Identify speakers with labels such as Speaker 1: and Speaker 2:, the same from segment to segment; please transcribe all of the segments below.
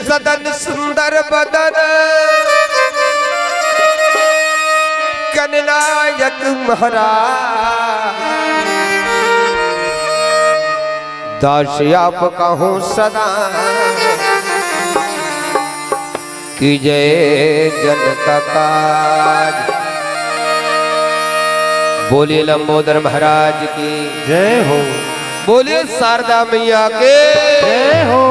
Speaker 1: सदन सुंदर बदन कननायक महाराज दास आप कहूँ सदा की जय जन का काज। बोलिए लंबोदर महाराज की
Speaker 2: जय हो।
Speaker 1: बोलिए शारदा मैया के
Speaker 2: जय हो।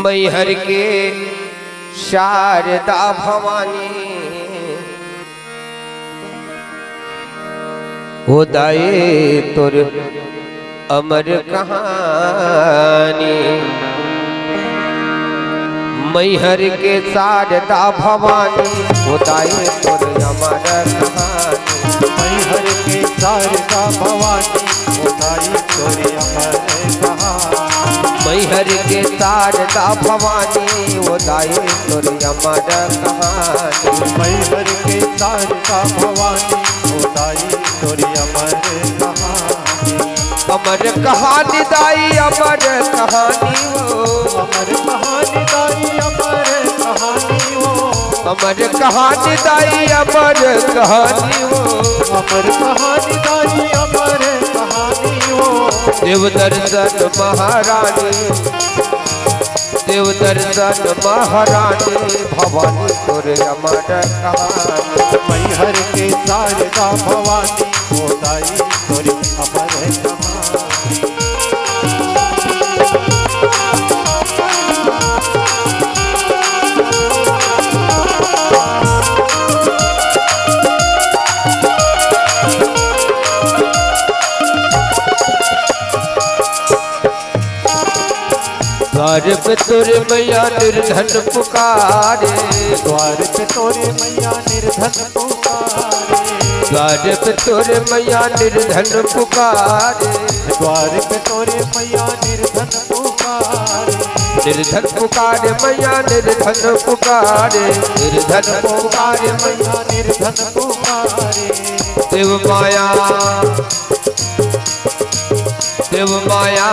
Speaker 1: मैहर के शारदा भवानी होदाए तुर अमर कहानी। मैहर के शारदा भवानी होदाए तुर अमर कहानी।
Speaker 2: मैहर के शारदा भवानी होदाई तोरे अमर कहानी।
Speaker 1: मैहर के शारदा भवानी होदाए तुर अमर कहानी।
Speaker 2: मैहर के शारदा भवानी होदाई तोरे अमर कहानी।
Speaker 1: अमर कहानी दाई अमर कहानी हो।
Speaker 2: अमर कहानी दाई अमर कहानी हो।
Speaker 1: अमर कहानी दाई अमर कहानी हो।
Speaker 2: अमर कहानी दाई अमर कहानी हो।
Speaker 1: देव दर्शन महारानी देव दर्शन महारानी भवानी तोरे अमर कहानी।
Speaker 2: मैहर के शारदा भवानी होदाई तोरे अमर कहानी।
Speaker 1: द्वार पे तोरे मैया निर्धन पुकारे।
Speaker 2: द्वार पे तोरे मैया निर्धन पुकारे।
Speaker 1: द्वार पे तोरे मैया निर्धन पुकारे।
Speaker 2: द्वार पे तोरे मैया निर्धन पुकारे।
Speaker 1: निर्धन पुकारे मैया निर्धन पुकारे। निर्धन पुकारे मैया
Speaker 2: मैया निर्धन पुकारे।
Speaker 1: देव माया देव माया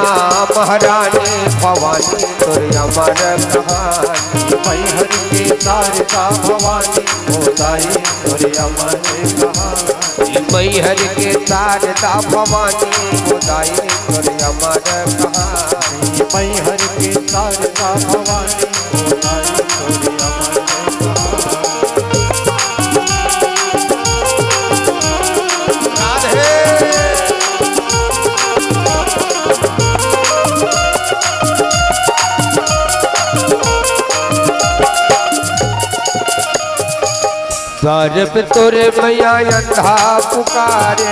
Speaker 1: महारानी भवानी तोरे अमर कहानी।
Speaker 2: मैहर के शारदा भवानी होदाई तोरे अमर कहानी।
Speaker 1: मैहर के शारदा भवानी होदाई तोरे अमर कहानी।
Speaker 2: मैहर के शारदा भवानी होदाई तोरे अमर
Speaker 1: द्वार पे तोरे मैया अंधा पुकारे।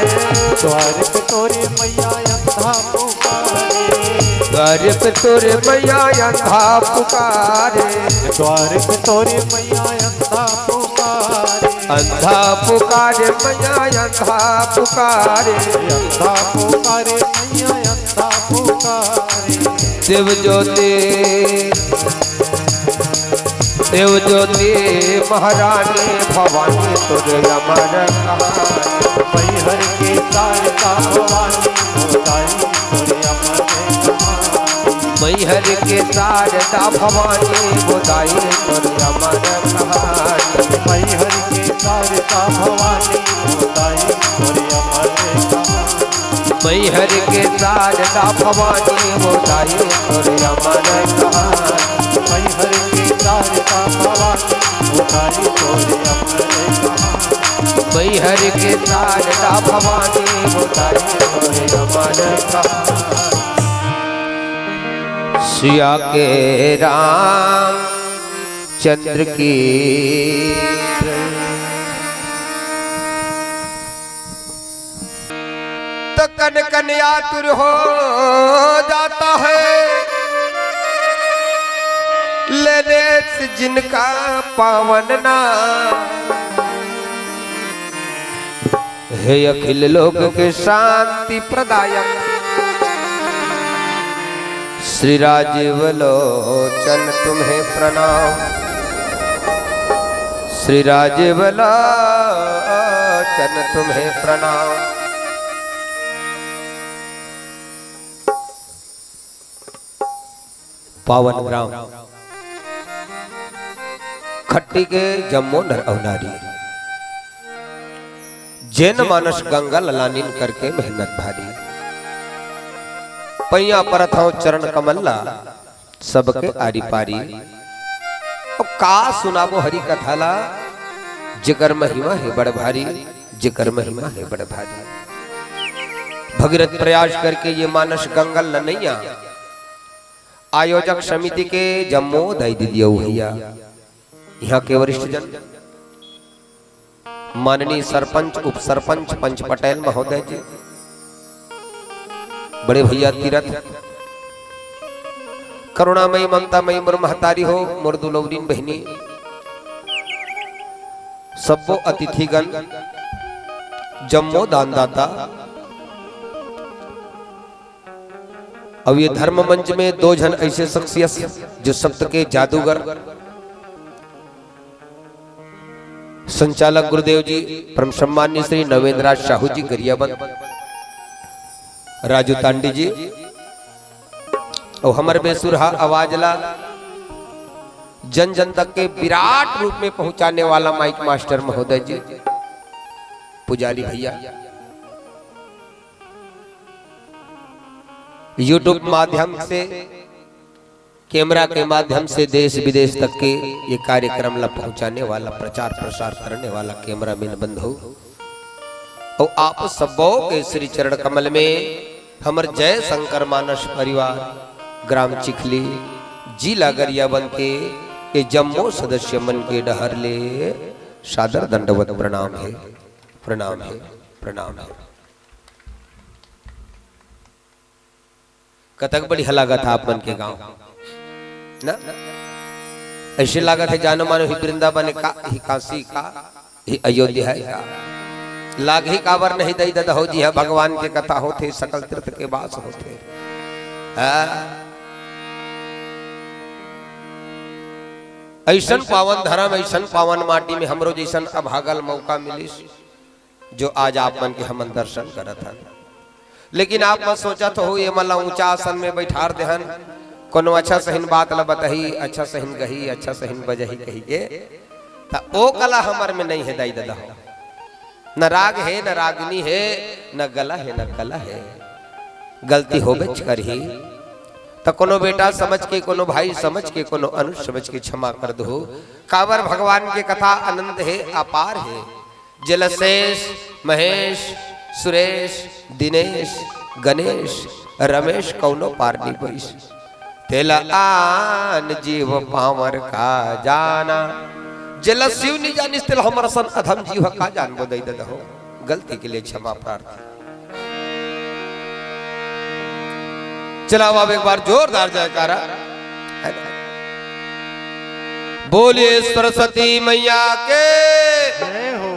Speaker 2: द्वार पे तोरे मैया अंधा पुकारे।
Speaker 1: द्वार पे तोरे मैया अंधा पुकारे।
Speaker 2: द्वार पे तोरे मैया अंधा पुकारे।
Speaker 1: अंधा पुकारे मैया अंधा पुकारे।
Speaker 2: अंधा पुकारे मैया अंधा पुकारे।
Speaker 1: देव ज्योति देव ज्योति महारानी भवानी तोरे अमर कहानी।
Speaker 2: मैहर के शारदा भवानी होदाई तोरे अमर कहानी।
Speaker 1: मैहर के शारदा भवानी होदाई तोरे अमर कहानी।
Speaker 2: मैहर के शारदा भवानी होदाई तोरे अमर कहानी।
Speaker 1: मैहर के शारदा भवानी होदाई तोरे अमर कहानी।
Speaker 2: मैहर के शारदा भवानी होदाई तोरे अमर कहानी।
Speaker 1: मैहर के शारदा भवानी होदाई तोरे अमर कहानी। सिया के राम चंद्र की तो कन कन आतुर हो जाता है लेने से जिनका पावन नाम। हे अखिल लोक के शांति प्रदायक श्री राजीव लोचन तुम्हें प्रणाम। श्री राजीव लोचन तुम्हें प्रणाम। पावन ग्राम खट्टी के जम्मो नर अवनारी जैन मानस गंगा ललानीन करके मेहनत भारी पैया परत हो चरण कमल्ला सबके आरी पारी और का सुनाबो हरि कथाला जिकर महिमा है बड़ भारी जिकर महिमा है बड़ भारी भगीरथ प्रयास करके ये मानस गंगा लनैया आयोजक समिति के जम्मो दई दियो भैया यहाँ के वरिष्ठ जन माननीय सरपंच उप सरपंच पंच पटेल महोदय जी बड़े भैया तीरथ करुणामयी ममतामयी मुर महतारी हो मुर्दुलौरीन बहनी सबो अतिथिगण जम्मो दानदाता। अब ये धर्म मंच में दो जन ऐसे शख्सियत जो सप्त के जादूगर संचालक गुरुदेव जी परम सम्मान्य श्री नवेंद्रराज साहू जी गरियाबंद राजू तांडी जी और हमारे बेसुरहा आवाजला जन जन तक के विराट रूप में पहुंचाने वाला माइक मास्टर महोदय जी पुजारी भैया यूट्यूब माध्यम से कैमरा के माध्यम से देश विदेश तक के ये कार्यक्रम ला पहुंचाने वाला प्रचार प्रसार करने वाला कैमरामैन बंधु और आप सबों के श्री चरण कमल में हमर जय शंकर मानस परिवार ग्राम चिखली जिला गरियाबंद के ये जम्मो सदस्य मन के डहर ले सादर दंडवत प्रणाम है प्रणाम है प्रणाम है। कतक बड़ी हलागत था आप मन के गांव ना ऐसे लागत है जानो मानो ही वृंदावन का ही काशी का ही अयोध्या है का लाग ही काबर नहीं दई दद हो जी है भगवान के कथा होते सकल तीर्थ के वास होते ऐसन पावन धर्म ऐसन पावन माटी में हमरो जैसन अभागल मौका मिली जो आज आप मन के हमन दर्शन करत हन। लेकिन आप मत सोचा तो हो ये मला ऊंचा आसन में बैठार देहन कोनो अच्छा सहीन बात ला बताही अच्छा सहीन गही अच्छा सहीन बजही कही के ता ओ कला हमर में नहीं है दाई दादा हो न राग है न रागनी है न गला है न कला है गलती हो बेच कर ही तो कोनो बेटा समझ के कोनो भाई समझ के कोनो अनुज समझ के क्षमा कर दो। काबर भगवान के कथा अनंत है अपार है जलशेष महेश सुरेश दिनेश गणेश रमेश कौनो पार नहीं पैस तेला आन जीव पावर का जाना जल शिव नहीं जानिस तेल हमर सन अधम जीव का जान बदई दे हो गलती के लिए क्षमा प्रार्थना। चला अब एक बार जोरदार जयकारा बोलिए सरस्वती मैया के
Speaker 2: जय हो।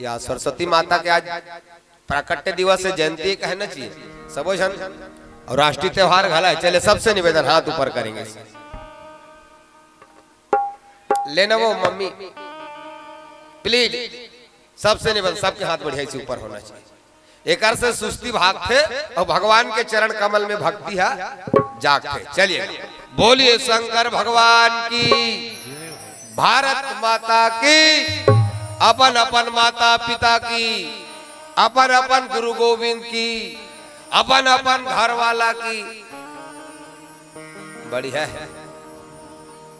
Speaker 1: या सरस्वती माता के आज प्राकट्य दिवस है जयंती कहना चाहिए सबो जन और राष्ट्रीय त्योहार घाला है। चले सबसे निवेदन हाथ ऊपर करेंगे लेना वो मम्मी प्लीज सबसे निवेदन सबके हाथ बढ़िया से ऊपर होना चाहिए। एक से सुस्ती भागते और भगवान के चरण कमल में भक्ति है जागते। चलिए बोलिए शंकर भगवान की भारत माता की अपन अपन माता पिता की अपन अपन गुरु गोविंद की अपन अपन घर वाला की बढ़िया है।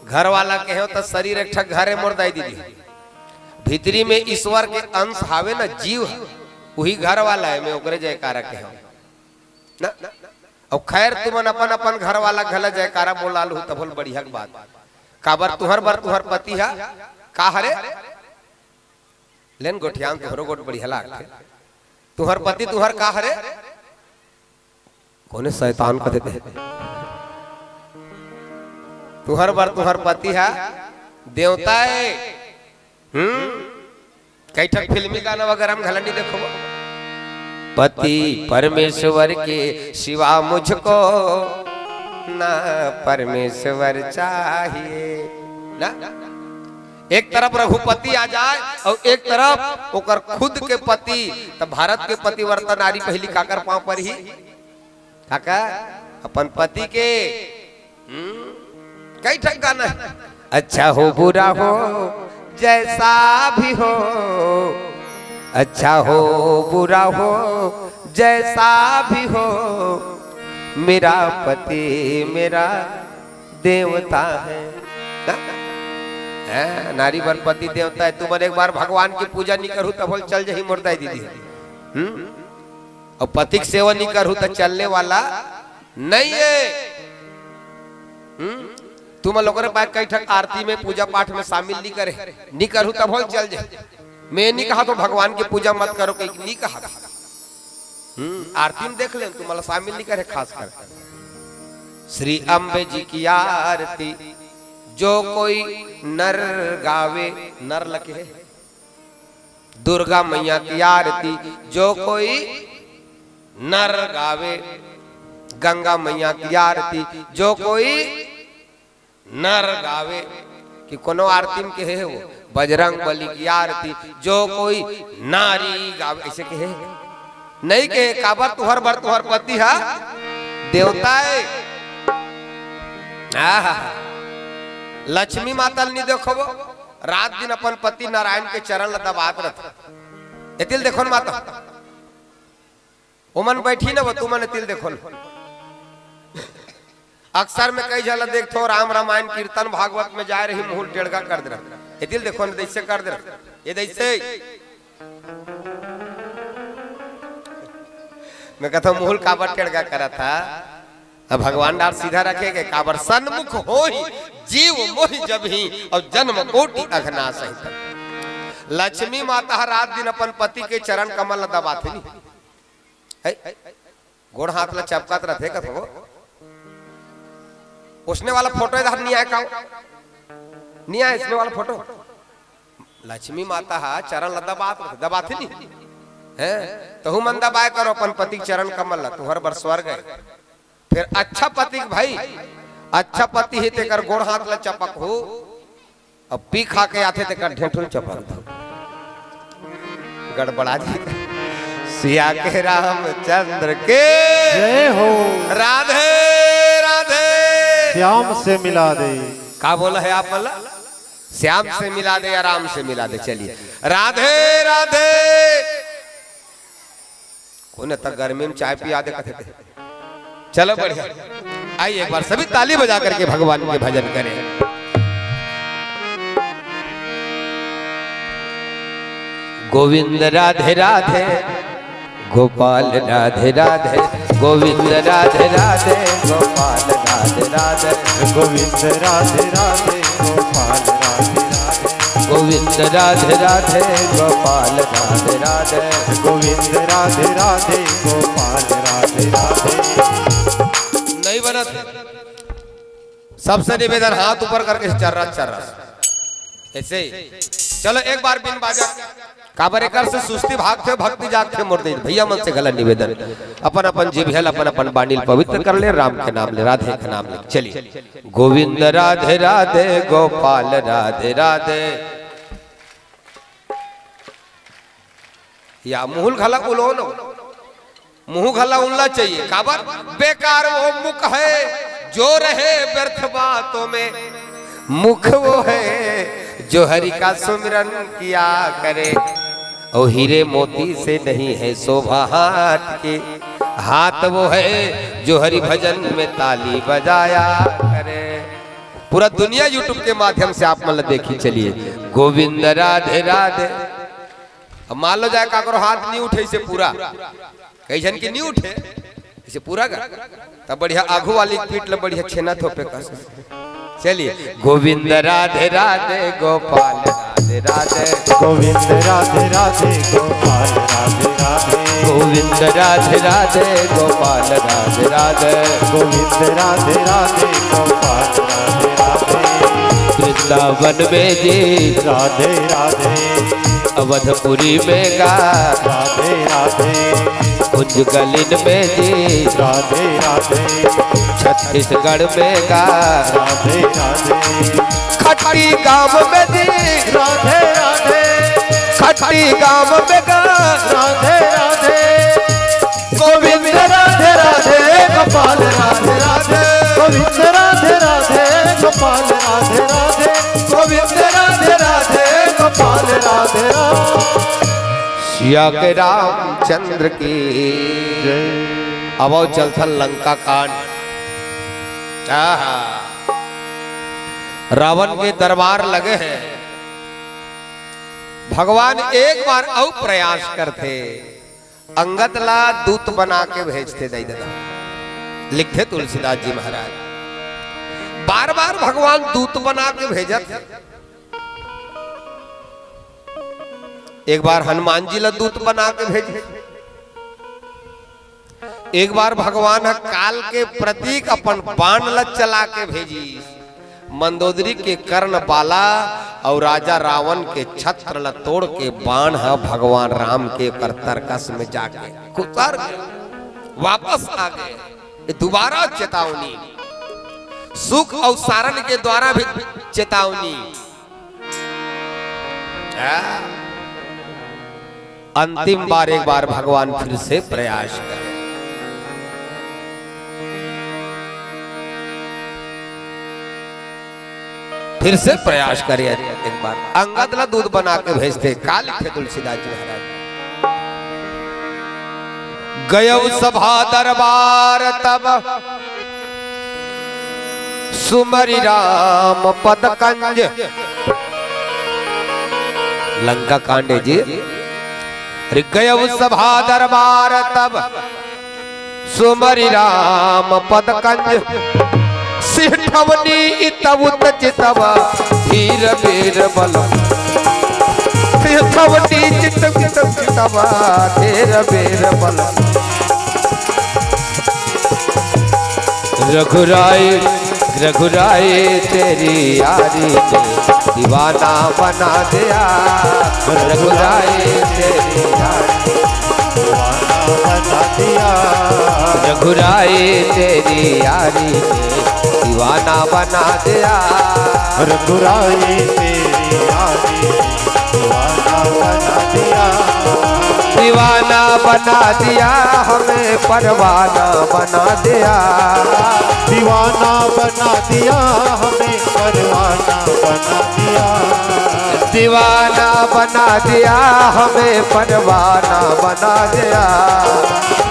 Speaker 1: घर वाला के हो तो शरीर एक ठक घरे मुर्दाई दीदी भीतरी में ईश्वर के अंश हावे ना जीव वही घर वाला है मैं ओकरे जयकारा के हो ना और खैर तुमन अपन अपन घर वाला घला जयकारा बोला लू तो बोल बढ़िया बात काबर तुहर बर तुहर पति है का हरे लेन गोठियान तुहरो गोट बढ़िया लागते तुहर पति तुहर का हरे कोने शैतान का देते तुहर बर तुहर पति है देवता है कई ठक फिल्मी गाना वगैरह हम घलनी देखो पति परमेश्वर के सिवा मुझको ना परमेश्वर चाहिए ना। एक तरफ रघुपति आ जाए और एक तरफ ओकर खुद के पति तो भारत के पतिवर्ता नारी पहली काकर पांव पर ही काका अपन पति के कई ठग गाना है। अच्छा हो बुरा हो जैसा भी हो, अच्छा हो बुरा हो जैसा भी हो, मेरा पति मेरा देवता है। नारी वर पति देवता है। तुम एक बार भगवान की पूजा नहीं करूँ तो बोल चल जही मुर्दा दीदी। और पति की सेवा नहीं करूँ तो चलने वाला नहीं है। तुम लोगों ने कई ठग आरती में पूजा पाठ में शामिल नहीं करे, नहीं करूँ तो बोल चल जाए। मैं नहीं कहा तो भगवान की पूजा मत करो, कहीं नहीं कहा। आरती में देख ले, तुम्हारा शामिल नहीं करे। खास कर श्री अम्बे जी की आरती जो कोई नर गावे, नर लगे है। दुर्गा मैया की आरती जो कोई नर गावे, गंगा मैया की आरती जो कोई नर गावे। कि कोनो आरती में कहे वो बजरंग बली की आरती जो कोई नारी गावे, ऐसे कहे नहीं कहे। काबर तुहर बर तुहर पति है देवता है। लक्ष्मी माता नहीं देखो वो रात दिन अपन पति नारायण के चरण दबात रहते। तिल देखो न माता, उमन बैठी ना वो तुमन तिल देखो न। अक्सर में कई जला देखो राम रामायण कीर्तन भागवत में जा रही मुंह टेढ़ा कर दे रहा। ये तिल देखो न, ऐसे कर दे रहा। ये ऐसे मैं कहता मुंह काबर टेढ़ा करा था। भगवान डार सीधा रखेगे। काबर सन्मुख हो ही जीव मोहि जब ही, और जन्म कोटि अघना सहित। लक्ष्मी माता रात दिन अपन पति के चरण कमल दबाते नहीं, गोड़ हाथ ला चपकात रहते। कथो उसने वाला फोटो इधर नहीं आया, नहीं आया इसने वाला फोटो। लक्ष्मी माता हा चरण दबाते नहीं है। तो मन दबाए करो अपन पति चरण कमल, तुहर बर स्वर्ग है। फिर अच्छा पति भाई, अच्छा पति ही तेकर गोड़ हाथ ला चपक हो, अब पी खा के आते तेकर ढेठुन चपक दो, गड़बड़ा जी। सिया के रामचंद्र के
Speaker 2: जय हो।
Speaker 1: राधे राधे।
Speaker 2: श्याम से मिला दे।
Speaker 1: का बोला है आप? बोला श्याम से मिला दे, आराम से मिला दे। चलिए राधे राधे। कौन तक गर्मी में चाय पिया दे कथे थे। चलो बढ़िया, आइए एक बार सभी ताली बजा करके भगवान के भजन करें। गोविंद राधे राधे गोपाल राधे राधे, गोविंद राधे राधे गोपाल राधे राधे,
Speaker 2: गोविंद राधे राधे गोपाल राधे राधे,
Speaker 1: गोविंद राधे राधे गोपाल राधे राधे,
Speaker 2: गोविंद राधे राधे गोपाल राधे राधे।
Speaker 1: नहीं बनत। सबसे निवेदन हाथ ऊपर करके चल रहा ऐसे ही। चलो एक बार बिन बाजा काबर एकर से सुस्ती भागते भक्ति जागते मुर्दे भैया मन से गला निवेदन। अपन अपन जिभेल अपन अपन बाणील पवित्र कर ले, राम के नाम ले, राधे के नाम ले। चलिए गोविंद राधे राधे गोपाल राधे राधे। या मुहुल घला उलो न, मुंह घला उल्ला चाहिए। काबर बेकार वो मुख है जो रहे व्यर्थ बातों में, मुख वो है जो हरि का सुमिरन किया करे। और हीरे मोती से नहीं है शोभा हाथ के, हाथ वो है जो हरि भजन में ताली बजाया करे। पूरा दुनिया यूट्यूब के माध्यम से आप मतलब देखी चलिए। गोविंद राधे राधे। अब मान लो जाए काकरो हाथ नहीं उठे इसे पूरा, कई जन की नहीं उठे इसे पूरा कर, तब बढ़िया आगू वाली पीठ ले बढ़िया छेना थोपे कर। चलिए गोविंद राधे राधे गोपाल राधे राधे,
Speaker 2: गोविंद राधे राधे गोपाल राधे राधे,
Speaker 1: गोविंद राधे राधे गोपाल राधे राधे,
Speaker 2: गोविंद राधे राधे गोपाल राधे राधे।
Speaker 1: वृंदावन में जी
Speaker 2: राधे राधे,
Speaker 1: अवधपुरी में गा
Speaker 2: राधे राधे,
Speaker 1: उज्जगलिन में जी
Speaker 2: राधे राधे,
Speaker 1: छत्तीसगढ़ में गा
Speaker 2: राधे राधे,
Speaker 1: खट्टी गांव में जी
Speaker 2: राधे राधे,
Speaker 1: खट्टी गांव में गा
Speaker 2: राधे राधे।
Speaker 1: गोविंद राधे राधे गोपाल राधे राधे,
Speaker 2: गोविंद राधे गोपाल राधे राधे गोविंद राधे राधे गोपाल राधे राधे।
Speaker 1: सिया के रामचंद्र की अब चलथल लंका कांड। आहा, रावण के दरबार लगे हैं। भगवान एक बार और प्रयास करते, अंगद ला दूत बना के भेजते दई दादा। लिखते तुलसीदास जी महाराज, बार बार भगवान दूत बना के भेजत। एक बार हनुमान जी ला दूत बना के भेजे, एक बार भगवान काल के प्रतीक अपन बाण ला चला के भेजी। मंदोदरी के कर्ण बाला और राजा रावण के छत्र ला तोड़ के बाण है भगवान राम के कर तरकस में जाके उतर वापस आ गए। दोबारा चेतावनी, सुख और सारण के द्वारा भी चेतावनी। अंतिम बार एक बार भगवान फिर से प्रयास करें। फिर से प्रयास करिए। एक बार अंगद ला दूध बना के भेजते। काल थे तुलसीदास जी महाराज, गयौ सभा दरबार तब सुमरि राम पद कंज। लंका कांडे जी, गयौ सभा दरबार तब सुमरि राम पद कंज। सिठवनी इतवुत चितवा धीर वीर बल। सिठवनी चितवित चितवा धीर वीर बल। रघुराई रघुराई तेरी यारी ने दीवाना बना दिया। रघुराई तेरी यारी
Speaker 2: दीवाना बना दिया।
Speaker 1: रघुराई तेरी यारी ने दीवाना बना दिया।
Speaker 2: रघुराई तेरी यारी दीवाना बना दिया।
Speaker 1: दीवाना बना दिया हमें परवाना बना दिया।
Speaker 2: दीवाना बना दिया हमें परवाना बना दिया।
Speaker 1: दीवाना बना दिया हमें परवाना बना दिया।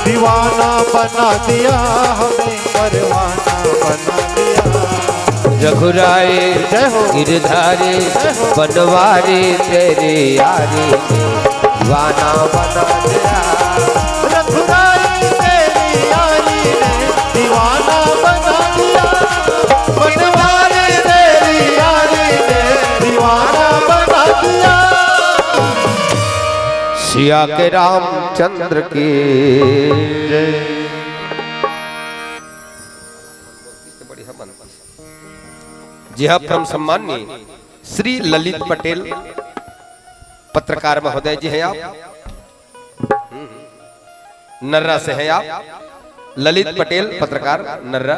Speaker 2: दीवाना बना दिया हमें परवाना बना दिया।
Speaker 1: रघुराई गिरधारी बनवारी तेरी यारी दीवाना बना दिया।
Speaker 2: रघुराई तेरी यारी ने दीवाना बना दिया। बनवारी तेरी यारी ने दीवाना बना दिया।
Speaker 1: सिया के रामचंद्र की जी हाँ, परम सम्माननीय श्री ललित पटेल पत्रकार महोदय जी हैं आप, नर्रा से हैं आप। ललित पटेल पत्रकार नर्रा,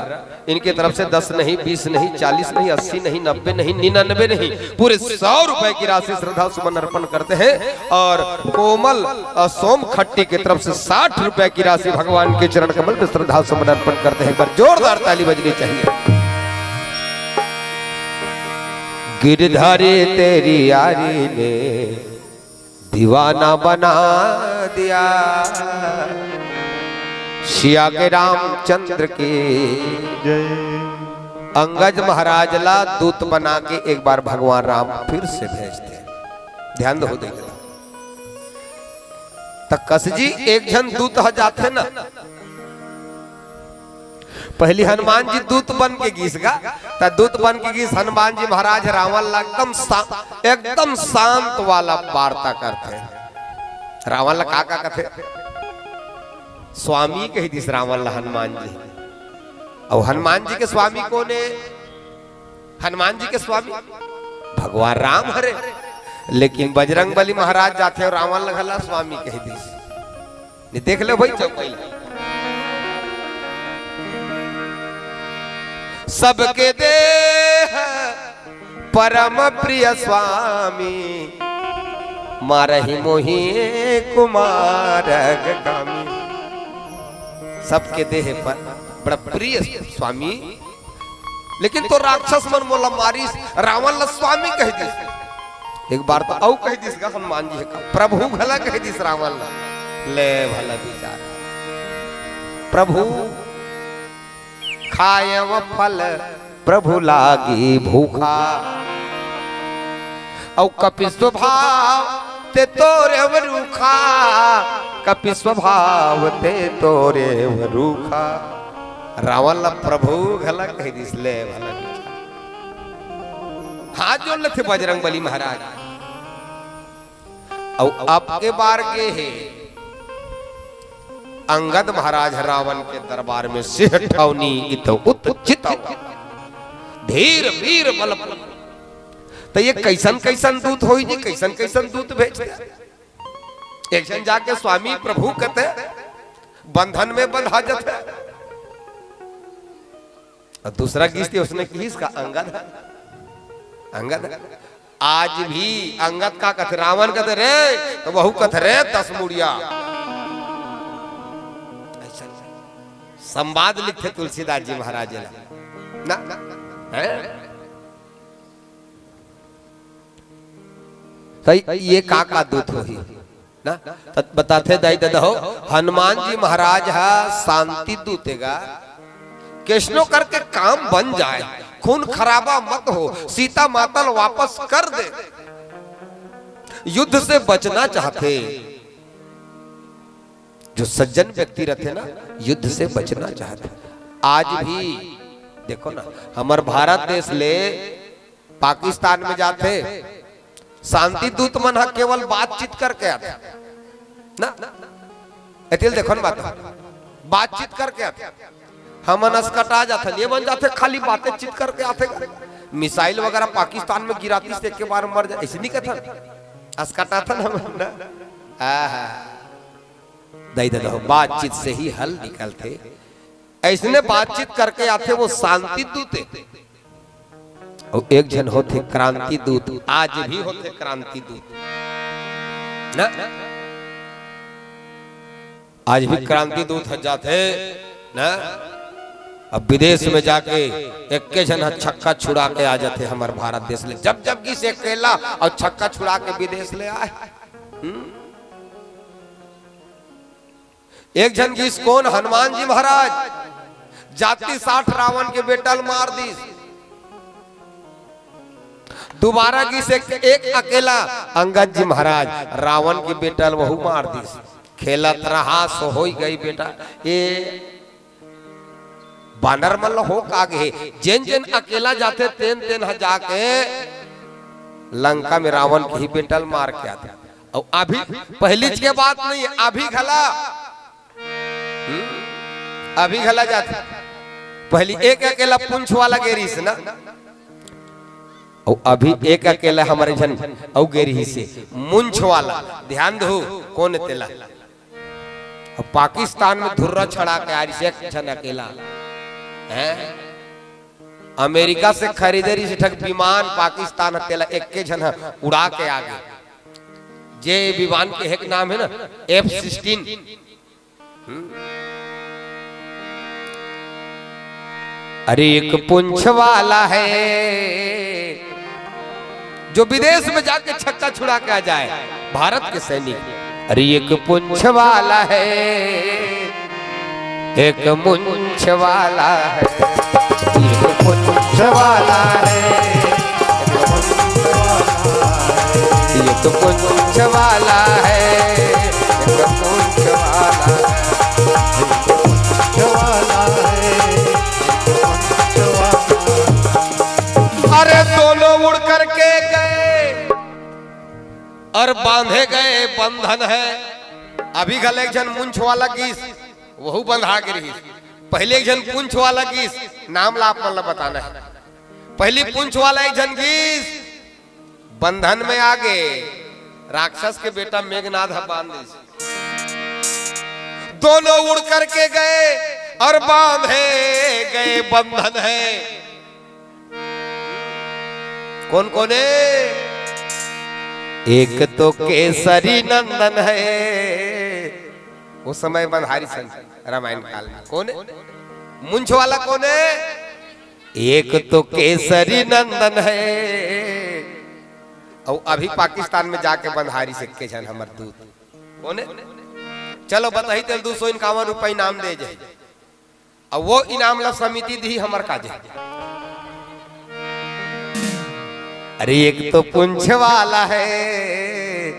Speaker 1: इनके तरफ से 10 नहीं 20 नहीं 40 नहीं 80 नहीं 90 नहीं 99 नहीं पूरे 100 रुपए की राशि श्रद्धा सुमन अर्पण करते हैं। और कोमल सोम खट्टी की तरफ से 60 रुपए की राशि भगवान के चरण कमल में श्रद्धा सुमन अर्पण करते हैं। पर जोरदार ताली बजनी चाहिए। गिरधारी तेरी यारी ने दीवाना बना दिया। सिया के रामचंद्र के अंगज महाराज ला दूत बना के एक बार भगवान राम फिर से भेजते। ध्यान दो देगा तक कस जी एक जन दूत हो जाते ना। पहली हनुमान जी दूत बन के गीस गा, दूत बन के गीस हनुमान जी महाराज रावण ला एकदम शांत वाला वार्ता करते। रावण ला का कथे स्वामी कही दिस रावण ला हनुमान जी। और हनुमान जी के स्वामी कौन है? हनुमान जी के स्वामी भगवान राम हरे। लेकिन बजरंग बली महाराज जाते और रावण लगला स्वामी कही दिस। देख लो भाई चौपाई, सबके देह परम प्रिय स्वामी मारही मोही कुमार गामी। सबके देह पर बड़ा प्रिय स्वामी लेकिन तो राक्षस मन मोला मारिस, रावण ला स्वामी कह दिस। एक बार तो औ कह दिस हनुमान जी का प्रभु भला कह दिस रावण ला। ले भला विचार प्रभु खायव फल प्रभु लागी भूखा, औ कपि स्वभाव ते तोरे रूखा, कपि स्वभाव ते तोरे रूखा। रावण ला प्रभु घला कह दिस। ले भला हाथ जोड़ लेते बजरंग बली महाराज। और आपके बार गे है अंगद महाराज रावण के दरबार में सिंह ठौनी इतो उत्चित धीर वीर बल। तो ये कैसन कैसन दूत होई जी, कैसन कैसन दूत भेजते। एक जन जाके स्वामी प्रभु कहते बंधन में बंधा जाते, और दूसरा किसती उसने किसका अंगद अंगद। आज भी अंगद का कहते रावण कहते रे, तो बहु कहते रे 10 मुड़िया। संवाद लिखे तुलसीदास जी महाराज ना है? ये का दूत होही ना बताते दाई दादा हो। हनुमान जी महाराज है शांति दूतेगा, कृष्णो करके काम बन जाए, खून खराबा मत हो, सीता मातल वापस कर दे। युद्ध से बचना चाहते जो सज्जन व्यक्ति रहते ना, युद्ध से बचना चाहते। आज भी देखो ना हमार भारत देश ले पाकिस्तान में जाते शांति दूत मन केवल बातचीत करके आते ना, एतिल देखो ना बातचीत करके आते। हम असकटा जाते, ये बन जाते खाली बातें चित करके आते। मिसाइल वगैरह पाकिस्तान में गिराती से एक बार मर जाए, ऐसे नहीं कहता असकटा था ना। दई दादा बातचीत से ही हल निकलते, ऐसने बातचीत करके आते वो शांति दूत। और एक जन होते क्रांति दूत, आज भी होते क्रांति दूत ना, आज भी क्रांति दूत जाते ना। अब विदेश में जाके एक के जन छक्का छुड़ा के आ जाते हमारे भारत देश ले। जब जब की से केला और छक्का छुड़ा के विदेश ले आए। एक जन की कौन हनुमान जी महाराज जाति 60 रावण के बेटल मार दी। दोबारा की से एक अकेला अंगद जी महाराज रावण के बेटल वहू मार दी। खेलत रहा सो हो गई बेटा। ये बानर मल हो कागे जिन जिन अकेला जाते तेन तेन जाके लंका में रावण के ही बेटल मार के आते। और अभी पहली के बात नहीं, अभी घला जाते। पहली एक अकेला पुंछ वाला गेरी से ना, और अभी एक अकेला हमारे जन औ गेरी से मुंछ वाला। ध्यान दो कौन तेला। और पाकिस्तान में धुर्रा छड़ा के आ रही एक जन अकेला है। अमेरिका से खरीदरी से ठग विमान पाकिस्तान तेला एक के जन उड़ा के आगे। जे विमान के एक नाम है ना F-16। अरे एक पुंछ वाला है जो विदेश में जाके छक्का छुड़ा के आ जाए, भारत के सैनिक। अरे एक पुंछ वाला है, एक मुंछ वाला है, एक पुंछ वाला है, एक पुंछ वाला है, एक पुंछ वाला है। अरे दोनों उड़ करके गए और बांधे गए बंधन है। अभी गल एक जन मुंछ वाला गीस वहू बंधा गिरी। पहले एक जन पुंछ वाला गीस नाम ला आप मतलब बताना है। पहली पुंछ वाला एक जन गीस बंधन में आगे राक्षस के बेटा मेघनाद बांध दी। दोनों उड़ करके गए और बांधे गए बंधन है। कौन कौन है? एक तो केसरी नंदन है, उस समय बंधारी सन रामायण काल में। कौन है? मुंछ वाला कौन है? एक तो केसरी नंदन है और अभी पाकिस्तान में जाके बंधारी से के जन हमर दूत कोने चलो बताई तेल 251 रुपये इनाम दे जाए और वो इनाम ला समिति दी हमर काजे। अरे एक तो पुंछ वाला है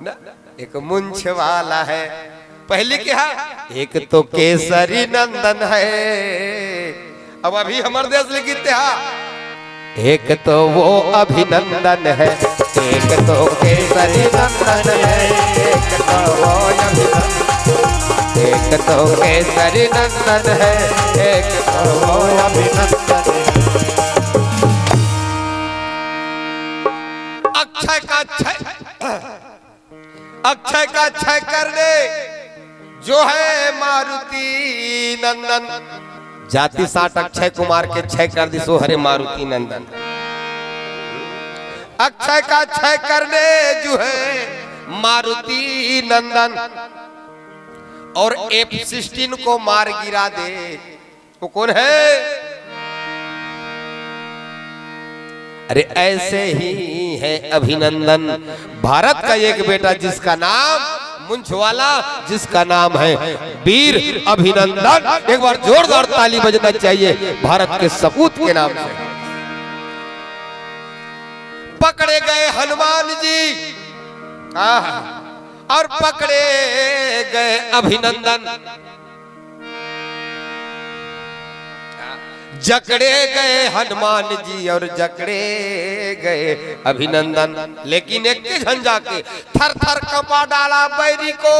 Speaker 1: ना, एक मुंछ वाला है, पहले क्या एक तो केसरी नंदन है, अब अभी हमारे देश लिखित एक तो वो अभिनंदन है, एक तो केसरी नंदन है, एक तो वो अभिनंदन, एक तो केसरी नंदन है, एक तो वो अभिनंदन है। अक्षय का क्षय करने जो है मारुति नंदन, जाति 60 अक्षय कुमार के क्षय कर दी सो हरे मारुति नंदन। अक्षय का क्षय करने जो है मारुति नंदन और F-16 को मार गिरा दे, वो कौन है? अरे ऐसे ही है अभिनंदन, भारत का एक बेटा जिसका नाम मुंछवाला, जिसका नाम है वीर अभिनंदन। एक बार जोरदार ताली बजना चाहिए भारत के सपूत के नाम से। पकड़े गए हनुमान जी और पकड़े गए अभिनंदन, जकड़े गए हनुमान जी और जकड़े गए अभिनंदन, लेकिन एक के झंझा के थर थर कंपा डाला बैरी को,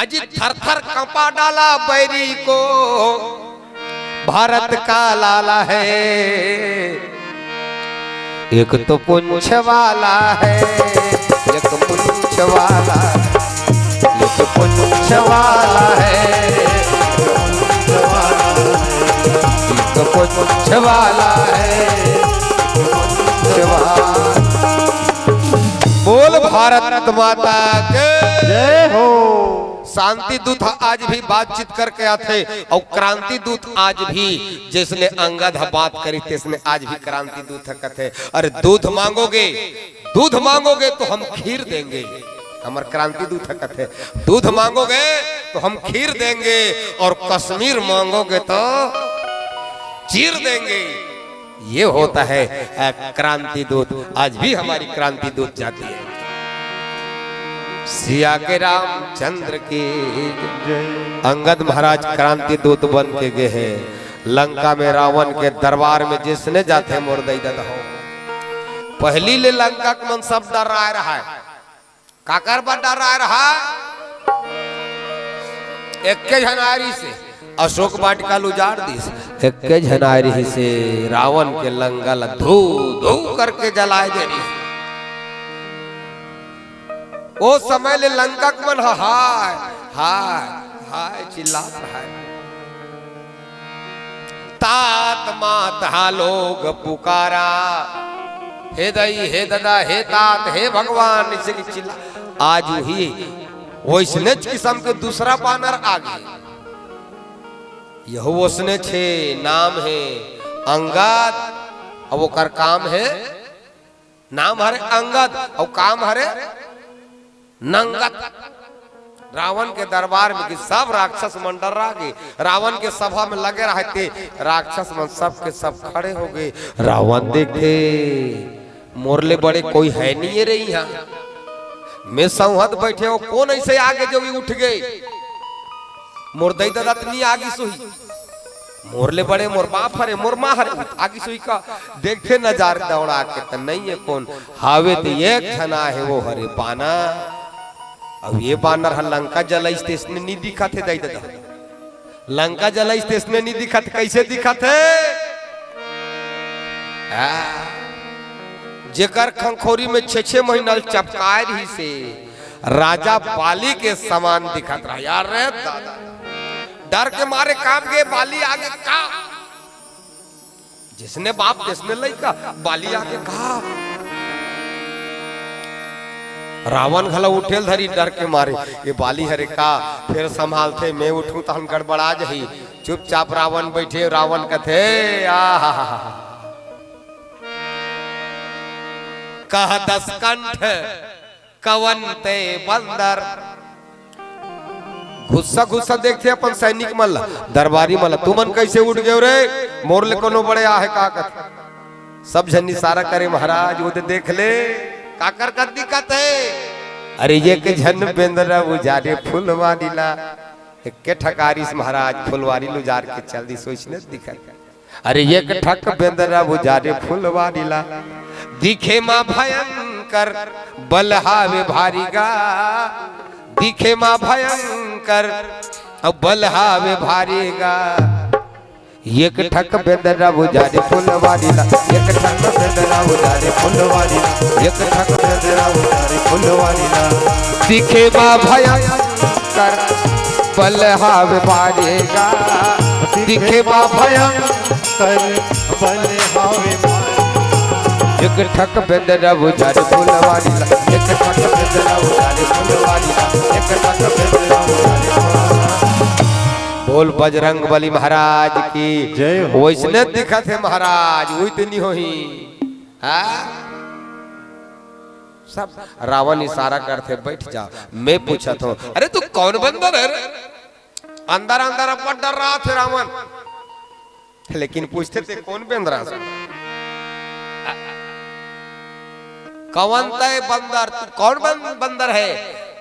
Speaker 1: अजी थर थर कंपा डाला बैरी को, भारत का लाला है, एक तो पुंछ वाला है, एक पुंछ वाला, एक पुंछ वाला है, पुंछ वाला है, बोल भारत माता के जय हो। शांति दूत आज भी बातचीत करके आते और क्रांति दूत आज भी जिसने अंगद बात करी तिसने आज भी क्रांति दूत कहते, अरे दूध मांगोगे तो हम खीर देंगे, हमार क्रांति दूत कहते दूध मांगोगे तो हम खीर देंगे और कश्मीर मांगोगे तो चीर देंगे। ये होता है क्रांति दूत, आज भी हमारी क्रांति दूत जाती है। सिया के रामचंद्र की अंगद महाराज क्रांति दूत बन के गए हैं लंका में, रावण के दरबार में जिसने जाते मुर्दई दादा हो, पहली ले लंका के मन सब डर रहा है, काकर पर डर रहा, एक के झनारी से अशोक वाटिका उजाड़ दी, एक के झनारी से रावण के लंका धू धू करके जलाए दे रही। वो समय ले लंका के मन हाय हाय हाय चिल्लात रहा है, तात माता लोग पुकारा, हे दई हे दादा हे तात हे भगवान, इसे चिल्ला। आज ही वैसने किस्म के दूसरा बानर आ गए, यह उसने छे नाम है अंगद और वो कर काम है, नाम हरे अंगद और काम हरे नंगत। रावण के दरबार में सब राक्षस मन डर गए, रावण के सभा में लगे रहते राक्षस मन सब के सब खड़े हो गए। रावण देखे मोरले बड़े कोई है नहीं है रही यहाँ, मैं संहत बैठे हो कौन ऐसे आगे जो भी उठ गए, मुर्दई दादा नहीं आगी सुही, मोरले बड़े मोर बाप हरे मोर माँ हरे आगी सुही का देखे नजार दौड़ा के तो नहीं है कौन, हावे तो एक जना है वो हरे बाना। अब ये बानर है लंका जलाइस इसने नहीं दिखा थे दाई दादा, लंका जलाइस इसने नहीं दिखा थे, कैसे दिखा थे? जेकर खंखोरी में 6-6 महीना चपकाए रही से राजा बाली के समान दिखत रहा यार रे दादा, डर के मारे कांप गए, बाली आगे का जिसने बाप जिसने लड़का बाली आगे कहा रावण घला उठेल धरी डर के मारे ये बाली हरे का फिर संभालते मैं उठूं तो हम गड़बड़ा जही। चुपचाप रावण बैठे रावण कथे आहा कह 10 कंठ कवन ते बंदर। गुस्सा गुस्सा देखते अपन सैनिक मल्ला दरबारी मल्ला तुमन कैसे उठ गए रे मोरले कोनो बड़े आहे का कथ सब जन इशारा करे महाराज वो देख ले काकर का दिक्कत है। अरे ये के झन बेंदरा उजारे फुलवारी ला के ठकारिस महाराज फुलवारी लुजार के चल दी सोचने दिखत। अरे ये के ठक बेंदरा उजारे फुलवारी ला दिखे मां भयंकर बलहावे भारीगा। दिखे मां भयंकर अब बलहावे भारीगा। एक ठक बेंदरा उजारे फुलवारी ला एक ठक बेंदरा उजारे फुलवारी ला एक ठक बेंदरा उजारे फुलवारी ला। दिखे मां भयंकर बलहावे भारीगा। दिखे मां भयंकर बलहावे एक ठक बेंदरा उजारे फुलवारी ला एक ठक बेंदरा उजारे फुलवारी ला एक ठक बेंदरा उजारे फुलवारी ला। बोल बजरंग बली महाराज की जय। वैसने दिखा थे महाराज वही तो नहीं होही। सब रावण इशारा करते बैठ जाओ। मैं पूछा था अरे तू कौन बंदर है? अंदर अंदर अपन डर रहा थे रावण लेकिन पूछते थे कौन बंदर कौन तय बंदर तू कौन बंदर है?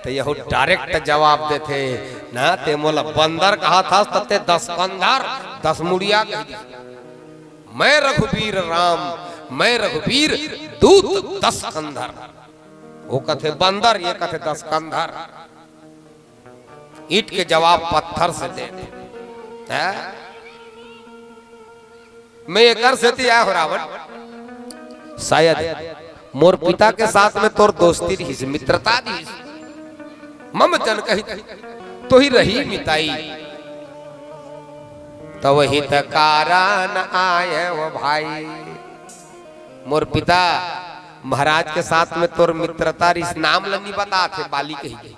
Speaker 1: तो यह डायरेक्ट जवाब देते ना ते मोला बंदर कहा था तते 10 कंधार 10 मुड़िया कह दी। मैं रघुवीर राम मैं रघुवीर दूत 10 कंधर। वो कहते बंदर ये कहते 10 कंधर। ईट के जवाब पत्थर से देते। मैं ये कर सकती है रावण शायद मोर पिता के साथ में तोर दोस्ती रही मित्रता रही मम जन कही तो ही रही मिताई तो वही कारण आए वो भाई। मोर पिता महाराज के साथ में तोर मित्रता रिस नाम लनी बता थे बाली कही गई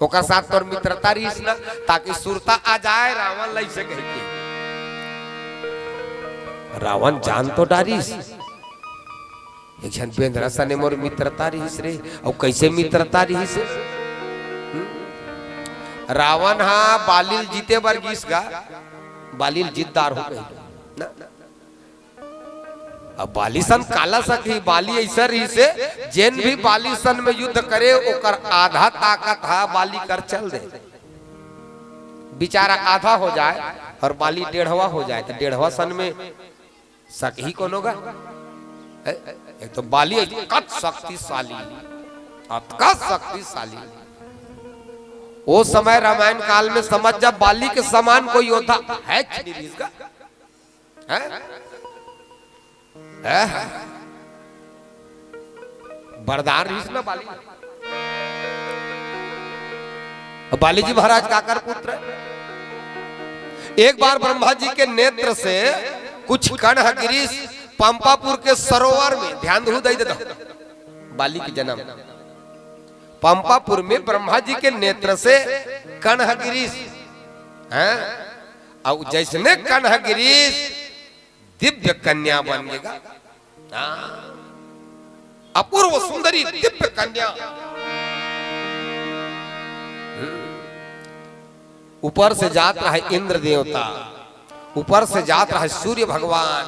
Speaker 1: ओकर साथ तोर मित्रता रिस ना ताकि सुरता आ जाए रावण लई से कही गई। रावण जान तो डारिस एक जन बेंद्रा सने मोर मित्रता रहीस रे और कैसे मित्रता रहीस। रावण हाँ बालिल जीते बरगीस गा बालिल जिद्दार हो गई ना। अब बालिसन काला सकी बाली ऐसा रही से जेन भी बालिसन में युद्ध करे ओकर आधा ताकत हा बाली कर चल दे। बेचारा आधा हो जाए और बाली 1.5 हो जाए तो 1.5 सन में सक ही कौन होगा? एक तो बाली अतकत शक्तिशाली अतकत शक्तिशाली। वो समय रामायण काल में समझ जा बाली के समान कोई योद्धा है इसका है बरदार रीस ना बाली। बाली जी महाराज काकर पुत्र एक बार ब्रह्मा जी के नेत्र से कुछ कण गिरीश पंपापुर के सरोवर में ध्यान दे देता बाली की जन्म पंपापुर में ब्रह्मा जी के नेत्र से कण गिरीश हैं और जैसने कण गिरीश दिव्य कन्या बन गएगा। अपूर्व सुंदरी दिव्य कन्या ऊपर से जात रहा इंद्र देवता ऊपर से जात रहा सूर्य भगवान।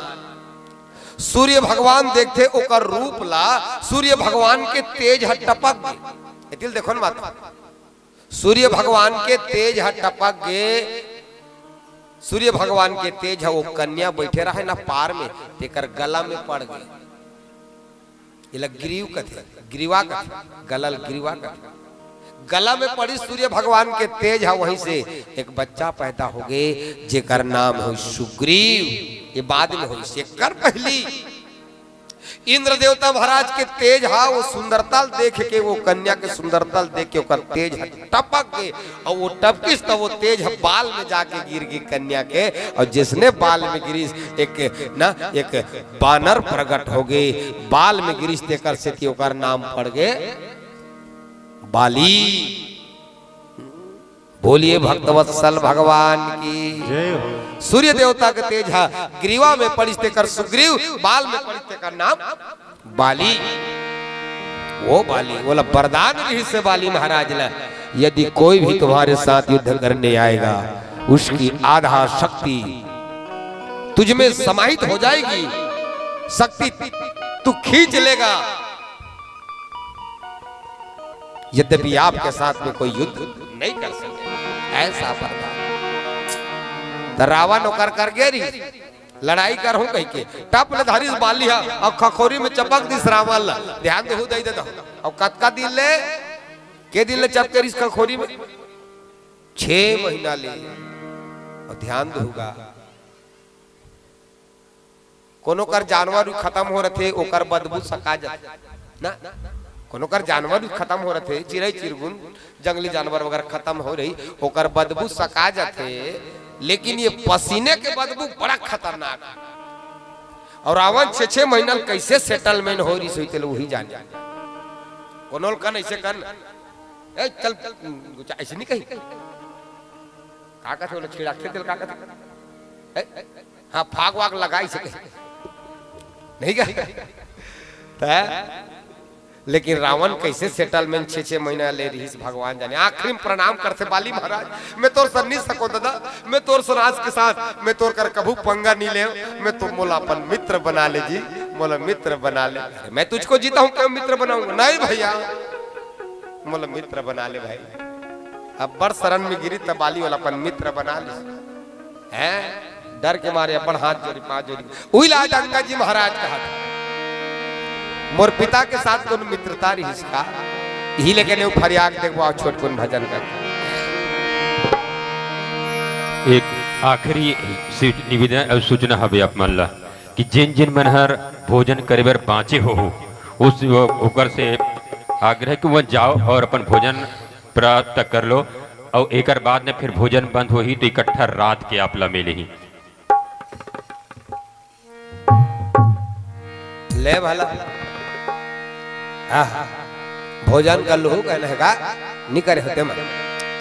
Speaker 1: सूर्य भगवान देखते ओकर रूप ला सूर्य भगवान के तेज टपक गए। दिल देखो न बात सूर्य भगवान के तेज टपक गए। सूर्य भगवान के तेज है वो कन्या बैठे रहा ना पार में तेकर गला में पड़ गए। ये ग्रीव कथे ग्रीवा कथे गलल ग्रीवा कथे गला में पड़ी सूर्य भगवान के तेज है वहीं से एक बच्चा पैदा हो गए जेकर नाम है सुग्रीव। ये बाद में हुई से कर पहली इंद्र देवता महाराज के तेज हा वो सुंदरता देख के वो कन्या के सुंदरता देख के ओकर तेज टपक गए और वो टपकिस तो वो तेज बाल में जाके गिर गई कन्या के और जिसने बाल में गिरीश एक बानर प्रकट हो गए बाल में गिरीश देकर से ओकर नाम पड़ गए बाली। बोलिए भक्तवत्सल भगवान की
Speaker 2: जय हो।
Speaker 1: सूर्य देवता के तेज है, ग्रीवा में परिस्ते कर सुग्रीव, बाल में परिस्ते कर नाम बाली। वो बाली बोला वरदान रही से बाली महाराज ने, यदि कोई भी तुम्हारे साथ युद्ध करने आएगा उसकी आधा शक्ति तुझमें समाहित हो जाएगी, शक्ति तू खींच लेगा। यद्यपि आपके साथ में कोई युद्ध नहीं कर सके, ऐसा वरदान। तो रावण कर कर गेरी लड़ाई कर हूं कह के टप ले धारी बाली है और खखोरी में चपक दिस रावण ध्यान दे दे दे और कतका दिन ले के दिन ले चप कर इस खखोरी में 6 महीना ले और ध्यान दूंगा। कोनो कर जानवर खत्म हो रहे ओकर बदबू सका जाते ना, कोनो कर जानवर खत्म हो रहे, चिड़ै चिरगुन जंगली जानवर वगैरह खत्म हो रही ओकर बदबू सका जाते, लेकिन ये पसीने के बदबू बड़ा खतरनाक। और रावण 6 महीना कैसे सेटलमेंट हो रही सोचते लोग वही जाने। कोनो कन ऐसे कन ए चल ऐसे नहीं कही का कहते बोले छिड़ाते दिल का कहते हाँ फाग वाग लगाई से कही नहीं क्या। लेकिन रावण कैसे सेटलमेंट 6 महीना ले रही भगवान जाने। आखिरी में प्रणाम करते बाली महाराज, मैं तोर सर नहीं सको दादा, मैं तोर सराज के साथ मैं तोर कर कभू पंगा नहीं ले, मैं तो मोला अपन मित्र बना ले जी, मोला मित्र बना ले। मैं तुझको जीता हूँ क्यों मित्र बनाऊंगा? नहीं भैया मोला मित्र बना ले भाई। अब बड़ शरण में गिरी तब बाली वाला अपन मित्र बना ले हैं, डर के मारे अपन हाथ जोड़ी पाँच जोड़ी वही लाज गंगा जी महाराज कहा था मोर पिता के साथ तो मित्रता रही इसका ही, लेकिन फरियाद देखो छोट कुन भजन कर।
Speaker 3: एक आखिरी निवेदन सूचना हवे आप मन ला कि जिन जिन मन हर भोजन करे बर बाँचे हो उस ओकर से आग्रह कि वह जाओ और अपन भोजन प्राप्त कर लो, और एक बाद में फिर भोजन बंद हो ही तो इकट्ठा रात के आप ला मिले ही
Speaker 1: ले भला भोजन कर लो कहने का नहीं करे होते मन।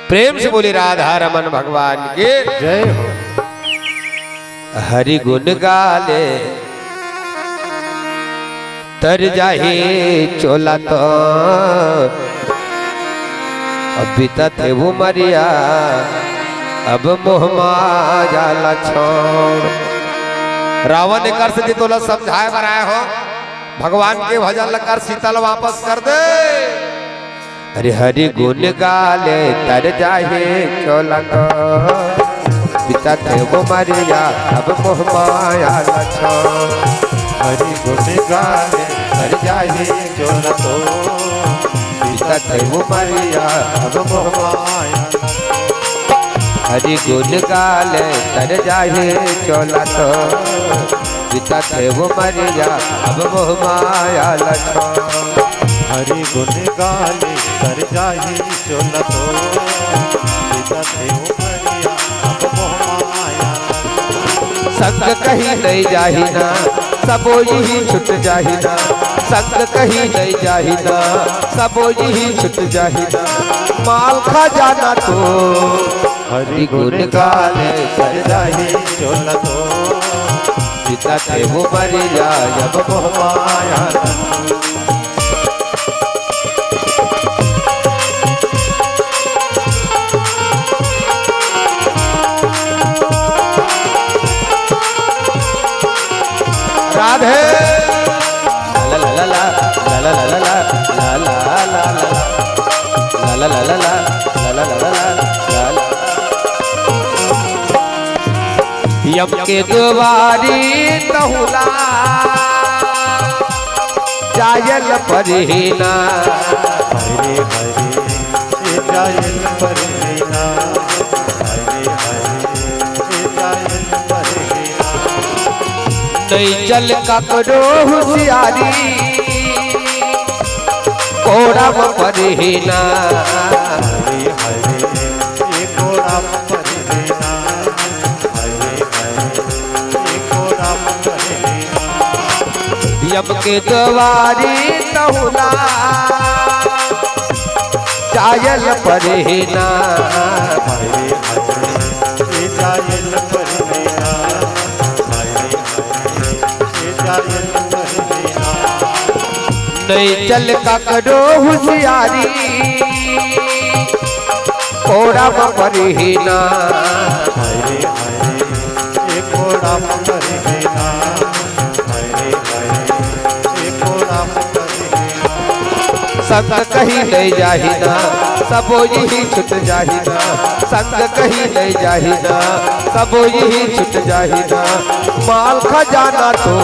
Speaker 1: प्रेम से बोली राधा रमन भगवान के
Speaker 2: जय हो।
Speaker 1: हरि गुण गाले तर जाहे चोला तो अभी थे वो मरिया अब मोहमा जाला छोड़। रावण ने कर से तोला समझाए बनाए हो भगवान के भजन लकर शीतल वापस कर दे। अरे हरि गुण गाले तर जाहे चोला तो पिता थे वो मरिया अब मोह माया लछो।
Speaker 2: हरि गुण गाले तर जाहे चोला तो
Speaker 1: पिता थे वो मरिया अब मोह
Speaker 2: माया।
Speaker 1: हरि गुण गाले तर जाहे चोला तो पिता थे वो मरिया अब मोह माया लछो।
Speaker 2: हरि गुण गाले तर जाहे चोला तो पिता थे वो मरिया अब मोह माया।
Speaker 1: संग कहीं नहीं जाहिना सबो यही छुट जाहिना, संग कहीं नहीं जाहिना सबो यही छुट जाहिना। माल खा जाना तो
Speaker 2: हरि गुण गाले तर जाहे चोला तो
Speaker 1: पिता थे वो मरिया अब मोह माया। राधे ला ला ला ला ला ला ला ला ला ला ला ला ला ला ला ला। यम के द्वारी तहुला जायल परिहीना।
Speaker 2: हरे हरे जायल परिहीना। हरे हरे जायल परिहीना।
Speaker 1: नहीं चल ककरो होशियारी कोड़म परिहीना।
Speaker 2: हरे हरे कोड़म परिहीना। हरे हरे कोड़म परिहीना।
Speaker 1: यम के द्वारी तहुला जायल परिना
Speaker 2: हाय रे हाय ये जायल परिना हाय रे हाय ये जायल परिना
Speaker 1: नहीं चल का करो होशियारी कोड़ा परिना
Speaker 2: हाय रे हाय ये कोड़ा परिना हाय रे हाय ये कोड़ा परिना
Speaker 1: संग कहीं नहीं जाहिना सबो यही छुट जाहिना संग कहीं नहीं जाहिना सबो यही छुट जाहिना माल खजाना तो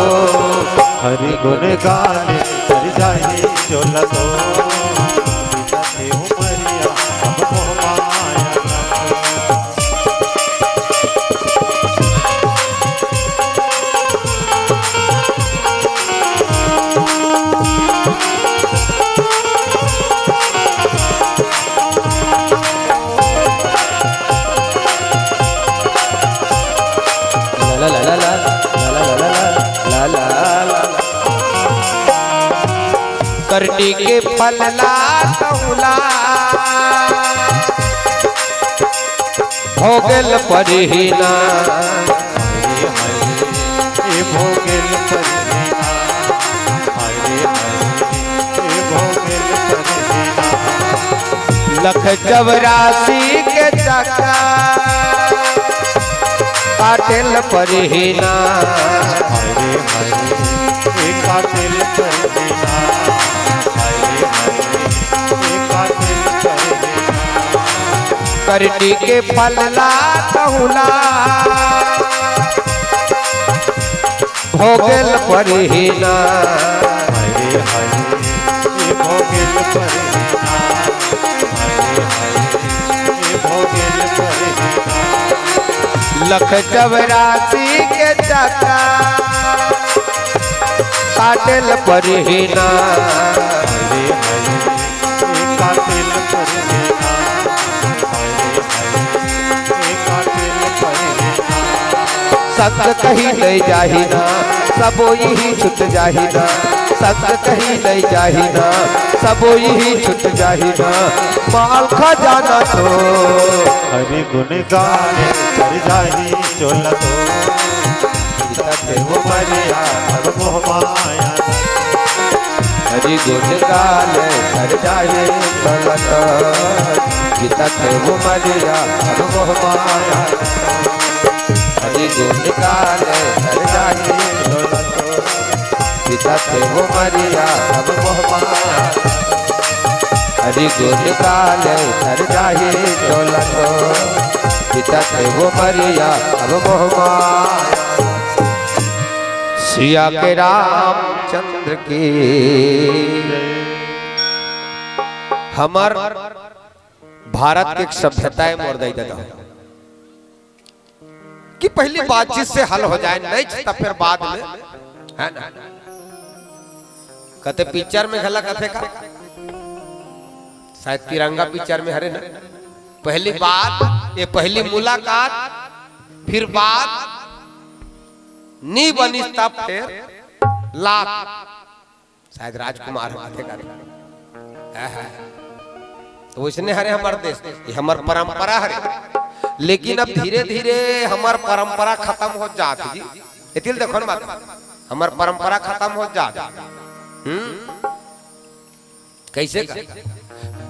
Speaker 2: हरि गुण गाने कर जाए चोला तो सीता थे उमरिया अब मोह माया
Speaker 1: ला ला ला ला ला ला ला ला ला करनी के फल ला तौला भोगल परिना
Speaker 2: ये भोगेल परिना हाय रे हाय ये भोगेल परिना
Speaker 1: लख 84 के चक्का काटेल परिना
Speaker 2: हाय रे हाय ये कातिल परिना हाय रे हाय ये कातिल परिना
Speaker 1: करनी के फल ला तहुला भोगल परिना
Speaker 2: हाय रे हाय ये भोगेल परिना हाय रे हाय ये भोगेल परिना
Speaker 1: लख 84 के चक्का काटेल परिना
Speaker 2: हाय रे हाय ये कातिल परिना हाय रे हाय ये कातिल परिना
Speaker 1: संग कहीं नहीं जाहिना सबो यही छुट जाहिना संग कहीं नहीं जाहिना सबो यही छुट जाहिना माल खजाना तो
Speaker 2: हरि गुण गाने कर जाही चोला तो
Speaker 1: सीता थे उमरिया
Speaker 2: अब मोह माया
Speaker 1: हरि गुण गाले कर जाहे चलत सीता थे उमरिया अब मोह माया हरि गुण गाले कर जाहे चलत सीता थे उमरिया अब मोह माया हरि गुण गाले कर जाहे चलत सीता थे उमरिया अब मोह माया सिया के रामचंद्र की हमार भारत के एक सभ्यता है मोर दई दादा कि पहली बातचीत से हल हो जाए नहीं तब फिर बाद में है ना कहते पिक्चर में घला कथे का शायद तिरंगा पिक्चर में हरे ना पहली बात ये पहली मुलाकात फिर बात नी बनी तब फिर लाख शायद राजकुमार माथे का तो इसने हरे हमारे देश ये हमार परंपरा हरे लेकिन अब धीरे धीरे हमार परंपरा खत्म हो जाती जी इतिल देखो ना बात हमार परंपरा खत्म हो जाती कैसे का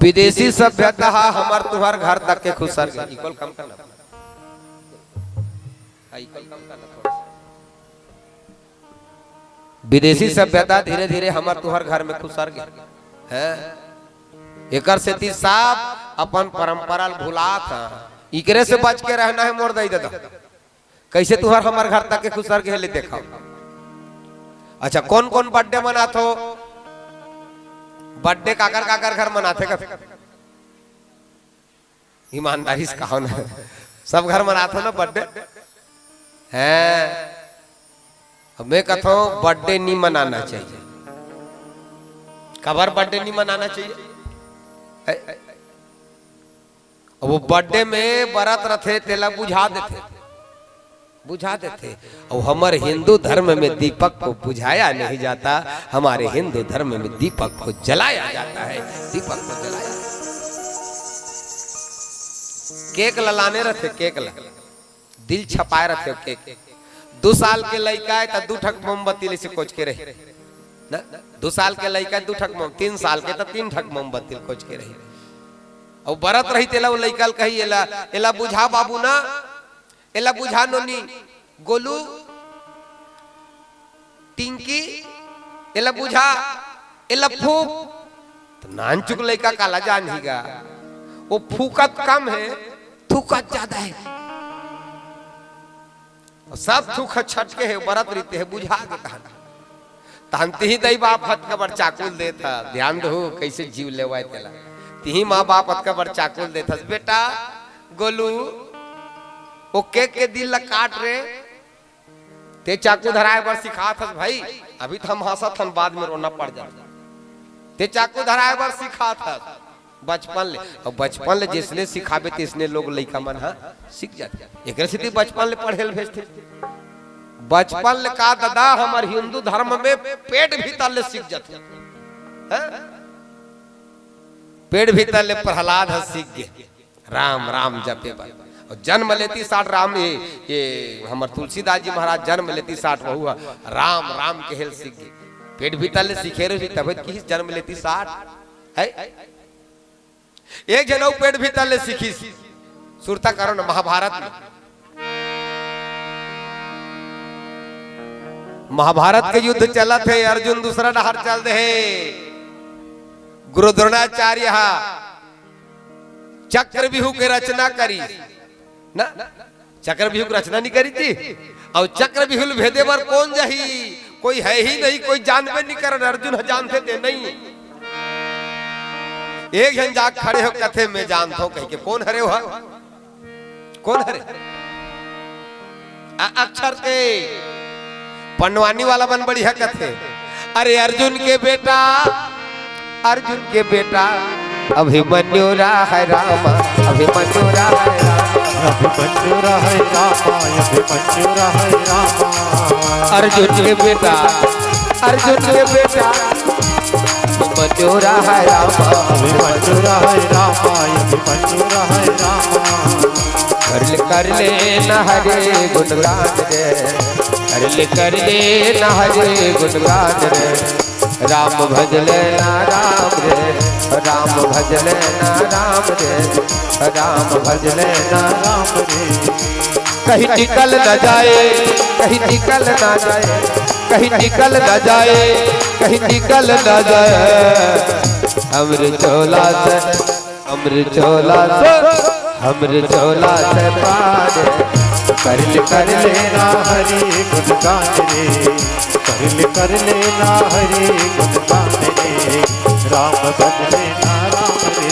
Speaker 1: विदेशी सभ्यता हमार तुम्हार घर तक के खुसर गई इक्वल कम करना इक्वल कम करना थोड़ा विदेशी सभ्यता धीरे धीरे हमार तुहर घर में खुसर गई है एकर से ती साफ अपन परंपरा भुला था इकरे से बच के रहना है मोर दई दादा कैसे तुहर हमार घर तक के खुसर गए देखा अच्छा कौन कौन बर्थडे मनात हो बर्थडे काकर काकर घर मनाते का ईमानदारी से कहो ना सब घर मनाते हो ना बर्थडे है मैं कहता हूँ बर्थडे नहीं मनाना चाहिए कबर बर्थडे नहीं मनाना चाहिए वो बर्थडे में बरत रथे तेला बुझा देते और हमारे हिंदू धर्म में दीपक को बुझाया नहीं जाता हमारे हिंदू धर्म में दीपक को जलाया जाता है दीपक को जलाया केक ललाने रहते, केक ला दिल छपाए रहते केक। 2 साल के लड़का है तो 2 ठक मोमबत्ती से कोच के रही ना, 2 साल के लड़का 2 ठक, 3 साल के तो 3 ठक मोमबत्ती कोच के रही। और बरत रही तेला वो लड़का कही एला एला बुझा बाबू ना, एला बुझा नोनी, गोलू टिंकी एला बुझा, एला फूक। तो नानचुक लड़का काला जान हीगा, वो फूकत कम है थूकत ज्यादा है। सब थूक छटके है बरत रीते है बुझा के कहा तानते ही दई बाप हट के बर चाकुल देता। ध्यान दो कैसे जीव लेवाए तेला, तिही माँ बाप हट के बर चाकुल देता। बेटा गोलू वो केक के दिल ला काट रे, ते चाकू धराए बर सिखा था भाई। अभी तो हम हंसत हन, बाद में रोना पड़ जाता। ते चाकू धराए बर सिखा था बचपन ले, और बचपन ले जिसने सिखाबे तिसने लोग लइका मन हा सीख जाते। एक सिद्धि बचपन ले पढ़े ले भेजते। बचपन ले का दादा हमार हिंदू धर्म में पेट भीतर ले सीख जाते। पेट भीतर ले प्रहलाद हा सीख गए राम राम जपे बा। और जन्म लेती 60 राम, ये हमार तुलसीदास जी महाराज जन्म लेती 60 बहुआ राम राम के हेल सीख गए। पेट भीतर ले सीखे रही तब की जन्म लेती 60 है। एक जनऊ पेट भीतर ले सीखी सुरता करो ना महाभारत में। महाभारत के युद्ध चला थे, अर्जुन दूसरा डहर चल दे, गुरु द्रोणाचार्य चक्रव्यूह के रचना करी ना, चक्रव्यूह की रचना नहीं करी थी। और चक्रव्यूह भेदे बर कौन जही, कोई है ही नहीं, कोई जानबे नहीं कर। अर्जुन जानते थे नहीं। एक जन जाग खड़े हो कथे में जानता हूं कह के, कौन हरे हो, कौन हरे? अक्षर के पंडवानी वाला बन बढ़िया कथे। अरे अर्जुन के बेटा, अर्जुन के बेटा अभिमन्यु है रामा, अभिमन्यु है रामा,
Speaker 2: अभिमन्यु है रामा, अभिमन्यु है रामा।
Speaker 1: अर्जुन के बेटा, अर्जुन के बेटा अभिमन्यु है रामा,
Speaker 2: अभिमन्यु है रामा, अभिमन्यु है रामा।
Speaker 1: कर ले न हरे गुणगान रे, कर ले न हरे गुणगान रे। राम भजले ना राम रे, राम भजले ना राम रे, राम भजले ना राम रे। कहीं निकल न जाए, कहीं निकल न जाए, कहीं निकल न जाए, कहीं निकल न जाए। अमृत चोला से, अमृत चोला से, अमृत चोला से पार कर
Speaker 2: लेना हरि गुणगान रे, कर लेना हरि गुणगान रे। राम भज लेना राम रे,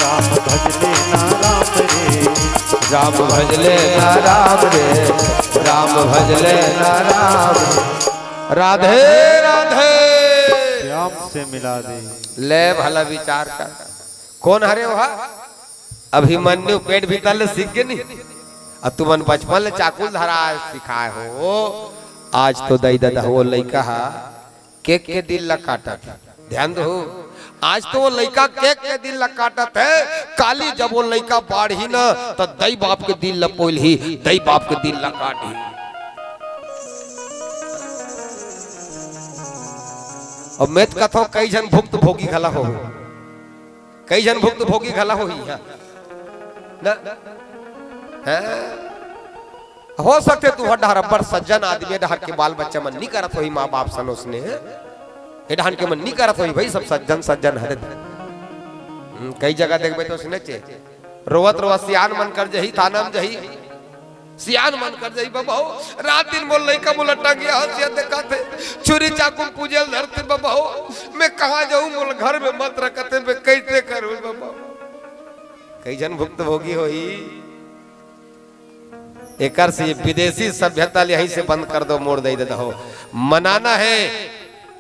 Speaker 2: राम भज लेना राम रे,
Speaker 1: राम भज लेना राम रे, राम भज लेना राम। राधे राधे
Speaker 2: श्याम से मिला दे।
Speaker 1: ले भला विचार कर, कौन हरे वहा? अभिमन्यु पेट भीतर ले सीख के नहीं, अब तुमन बचपन ले चाकुल धरा सिखाए हो। आज तो दई दादा वो लइका केक के दिल ला काटत। ध्यान दो, आज तो वो लइका केक के दिल ला काटत है। काली जब वो लइका बाढ़ी ना तो दई बाप के दिल ला पोल ही, दई बाप के दिल ला काटी। और मैं कथो कई जन भुक्त भोगी घला हो, कई जन भुक्त भोगी घला हो ही ना है। हो सकते तू हड्डा रब्बर सज्जन आदमी डहर के बाल बच्चा मन नहीं करत होई, माँ बाप सन उसने डहन के मन नहीं करत होई भाई। सब सज्जन सज्जन हरे कई जगह देखबे तो सुने चे रोवत रोवत सियान मन कर जही, थाना में जही सियान मन कर जही। बाबू रात दिन बोल लइका बोल टंगिया हंसिया देखा थे, छुरी चाकू पूजल धरते। बाबू मैं कहां जाऊं, बोल घर में मत रखते, मैं कैसे करूं? बाबू कई जन भुक्त भोगी होई। एकर से विदेशी सभ्यता यहीं से बंद कर दो, मोड़ दे देता हो। मनाना है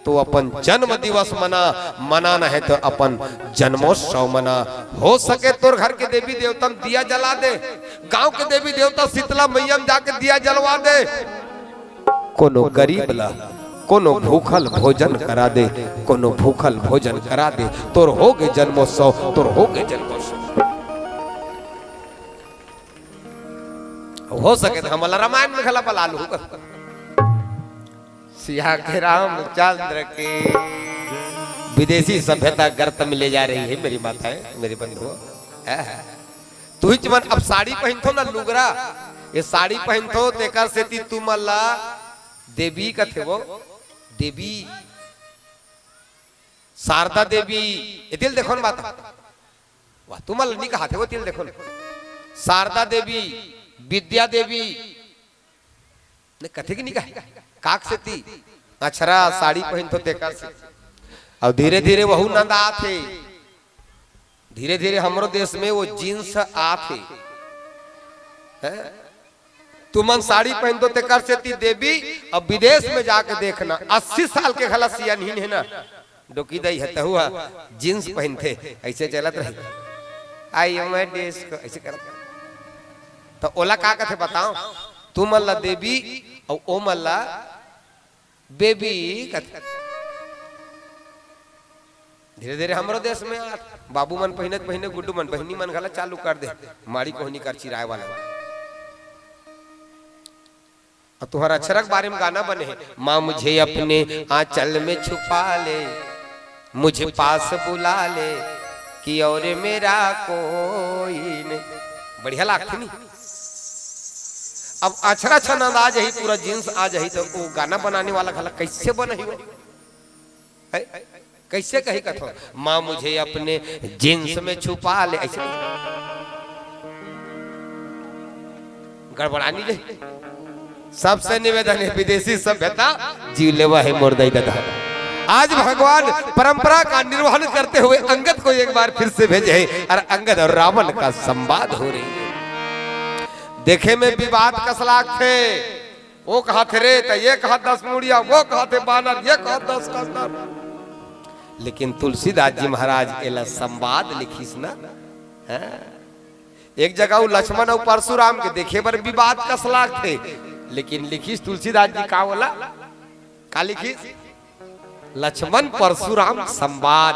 Speaker 1: तो अपन जन्म दिवस मना, मनाना है तो अपन जन्मोत्सव मना। हो सके तोर घर के देवी देवता दिया जला दे, गांव के देवी देवता शीतला मैया में जाके दिया जलवा दे। कोनो गरीब ला कोनो भूखल भोजन करा दे, कोनो भूखल भोजन करा दे। तोर हो गए जन्मोत्सव, तोर हो गए जन्मोत्सव। हो सके तो हमारा रामायण में खला बला लू सिया के रामचंद्र के विदेशी सभ्यता गर्त में ले जा रही है मेरी माताएं मेरे बंधुओं। तू ही चमन अब साड़ी पहनथो ना लुगरा ये साड़ी पहनथो तेकर से तू मल्ला देवी का थे वो देवी शारदा देवी ये तिल देखो ना बात वाह तू मल्ला नहीं कहा थे वो तिल देखो शारदा देवी विद्या देवी ने कथे की नहीं कहा काक से ती अछरा साड़ी पहनथो तेकर से और धीरे धीरे वहू नंद आथे धीरे धीरे हमरो देश में वो जींस आथे तू मन साड़ी पहन दो तेकर से ती देवी अब विदेश में जाके देखना 80 साल के खला सिया नहीं है ना डोकी दई है हुआ जींस पहनते ऐसे चलत रही आई मैं देश को ऐसे कर तो ओला का कथे बताओ तू मल्ला देवी और ओ मल्ला बेबी कथे धीरे धीरे हमारो देश में बाबू मन पहिनत पहिने गुड्डू मन बहनी मन गला चालू कर दे माड़ी कोहनी कर चिराए वाला और तुम्हारा अक्षरक बारे में गाना बने है माँ मुझे अपने आंचल में छुपा ले मुझे पास बुला ले कि और मेरा कोई नहीं बढ़िया लागती नहीं। अब अच्छा अच्छा अंदाज है पूरा जींस आ जाही तो वो गाना बनाने वाला गला कैसे बना ही कैसे कही कथो माँ मुझे अपने जींस में छुपा ले ऐसे गड़बड़ानी ले। सबसे निवेदन है विदेशी सभ्यता जीव लेवा है मुर्दा दादा। आज भगवान परंपरा का निर्वहन करते हुए अंगद को एक बार फिर से भेजे है और अंगद और रावण का संवाद हो रही है। देखे में विवाद कसलाक थे वो कहा थे रे तो ये कहा 10 मुड़िया वो कहा थे बानर ये कहा 10 कसर लेकिन तुलसीदास जी महाराज एला संवाद लिखीस ना एक जगह वो लक्ष्मण और परशुराम के देखे पर विवाद कसलाक थे लेकिन लिखीस तुलसीदास जी का बोला का लिखीस लक्ष्मण परशुराम संवाद।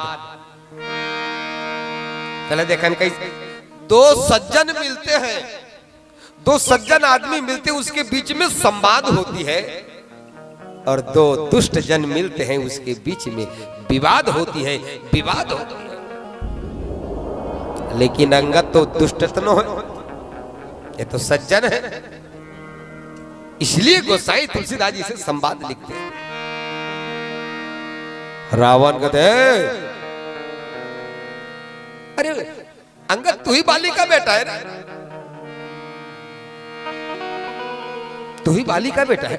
Speaker 1: चले देखन कैसे दो सज्जन मिलते हैं दो सज्जन आदमी मिलते हैं उसके बीच में संवाद होती है और दो दुष्ट जन मिलते हैं उसके बीच में विवाद होती है विवाद होती है। लेकिन अंगद तो दुष्ट तो है ये तो सज्जन है इसलिए गोसाई तुलसीदास जी से संवाद लिखते हैं। रावण कहते अरे अंगद तू ही बाली का बेटा है ना तू ही बाली का बेटा है।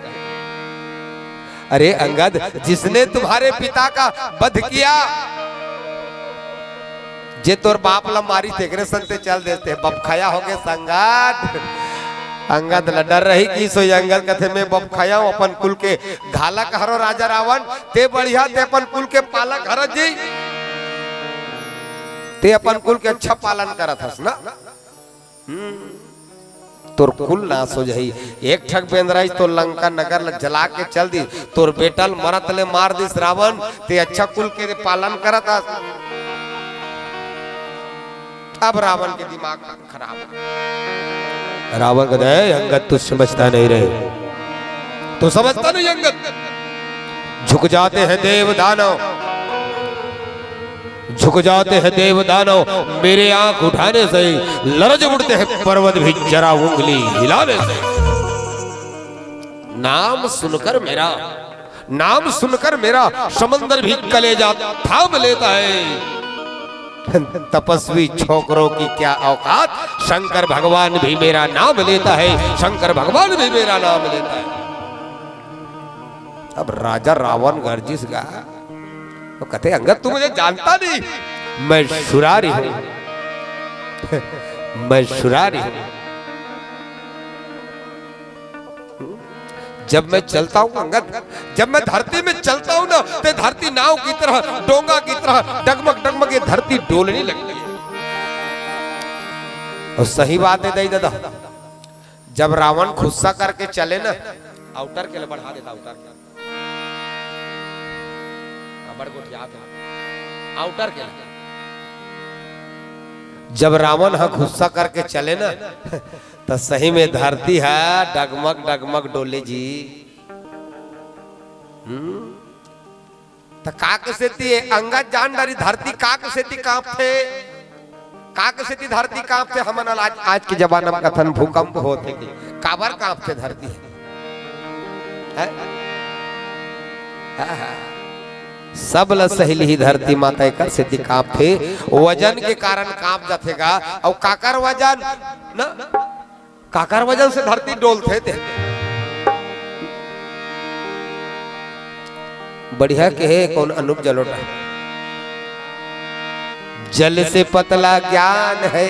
Speaker 1: अरे अंगद जिसने तुम्हारे पिता का वध किया जे तोर बाप ला मारी तेरे संते चल देते बप खाया हो गए संगात अंगद ल डर रही कि सो अंगद कथे में बप खाया अपन कुल के घाला कहरो राजा रावण ते बढ़िया ते अपन कुल के पालक हर जी ते अपन कुल के अच्छा पालन करत हस ना तोर कुल नाश हो जाई एक ठग बेंद्राई तो लंका नगर ल जला के चल दी तोर बेटल मरत ले मार दिस रावण ते अच्छा कुल के पालन करत अब रावण के दिमाग खराब रावण कहता है अंगद तू समझता नहीं रहे तो समझता नहीं अंगद झुक जाते हैं देव दानव झुक जाते हैं देव दानव मेरे आंख उठाने से लरज उड़ते हैं पर्वत भी जरा उंगली हिलाने से नाम सुनकर मेरा समंदर भी कलेजा थाम लेता है। तपस्वी छोकरों की क्या औकात शंकर भगवान भी मेरा नाम लेता है शंकर भगवान भी मेरा नाम लेता है। अब राजा रावण गर्जिस गा तो कहते अंगद तू मुझे जानता नहीं मैं सुरारी हूं मैं सुरारी हूं जब मैं चलता हूं अंगद जब मैं धरती में चलता हूं ना तो धरती नाव की तरह डोंगा की तरह डगमग डगमग ये धरती डोलने लगती है। और सही बात है दई दादा जब रावण गुस्सा करके चले ना आउटर के लिए बढ़ा देता आउटर आउटर के जब रावण हा गुस्सा करके चले ना तो सही में धरती है डगमग डगमग डोले जी। तो काक से अंगद जान डारी धरती काक से कांपते, काक से धरती कांपते। हमन आज के जमाना में कथन भूकंप होते कि काबर कांपते धरती है? सब ल सहेली ही धरती माता कर से कांपते, वजन के कारण कांप जातेगा। और काकर वजन ना, काकर वजन से धरती डोलते थे। बढ़िया के है कौन अनूप जलोटा, जल से पतला ज्ञान है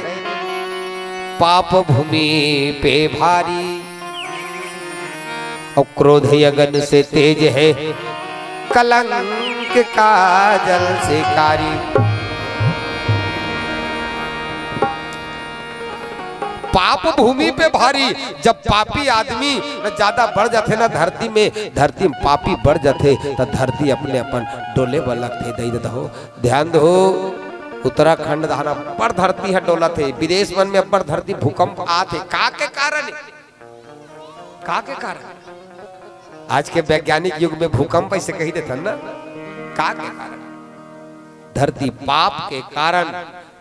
Speaker 1: पाप भूमि पे भारी, और क्रोध यगन से तेज है कलंक का जल से कारी। पाप भूमि पे भारी, जब पापी आदमी ज्यादा बढ़ जाते ना धरती में, धरती में पापी बढ़ जाते तो धरती अपने अपन डोले वाला थे दई देता हो। ध्यान दो, उत्तराखंड धारा पर धरती है डोला थे, विदेश मन में पर धरती भूकंप आते का के कारण, का के कारण? आज के वैज्ञानिक युग में भूकंप ऐसे कही देते ना, का के कारण? धरती पाप के कारण,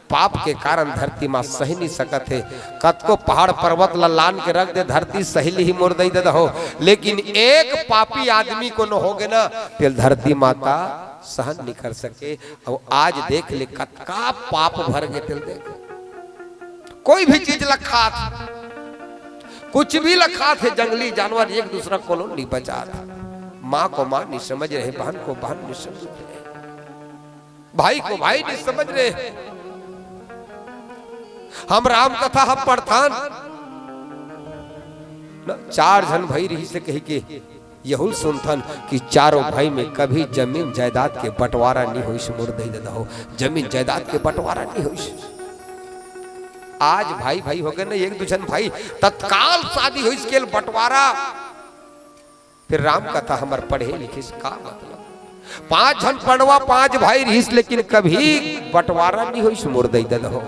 Speaker 1: पाप के कारण धरती मां सही नहीं सकत है। कत को पहाड़ पर्वत लान के रख दे धरती सही ही मोर दई दे हो, लेकिन एक पापी आदमी को न होगे ना फिर धरती माता सहन नहीं कर सके। और आज देख ले कतका पाप भर गए तिल देख, कोई भी चीज लखा था, कुछ भी लखा थे, जंगली जानवर एक दूसरा को नहीं बचा था। माँ को माँ नहीं समझ रहे, बहन को बहन नहीं समझ रहे, भाई को भाई नहीं समझ रहे। हम राम कथा हम पढ़तान चार जन भाई रही से कही के यहू सुनथन कि चारों भाई में कभी जमीन जायदाद के बंटवारा नहीं हुई, मुर्दई देता हो जमीन जायदाद के बंटवारा नहीं हुई। आज भाई भाई हो गए ना एक दूजन भाई, तत्काल शादी हुई इसके बंटवारा। फिर राम कथा हमारे पढ़े लिखे का मतलब, 5 जन पढ़वा 5 भाई रहीस लेकिन कभी बंटवारा नहीं हुई, मुर्दई देता हो।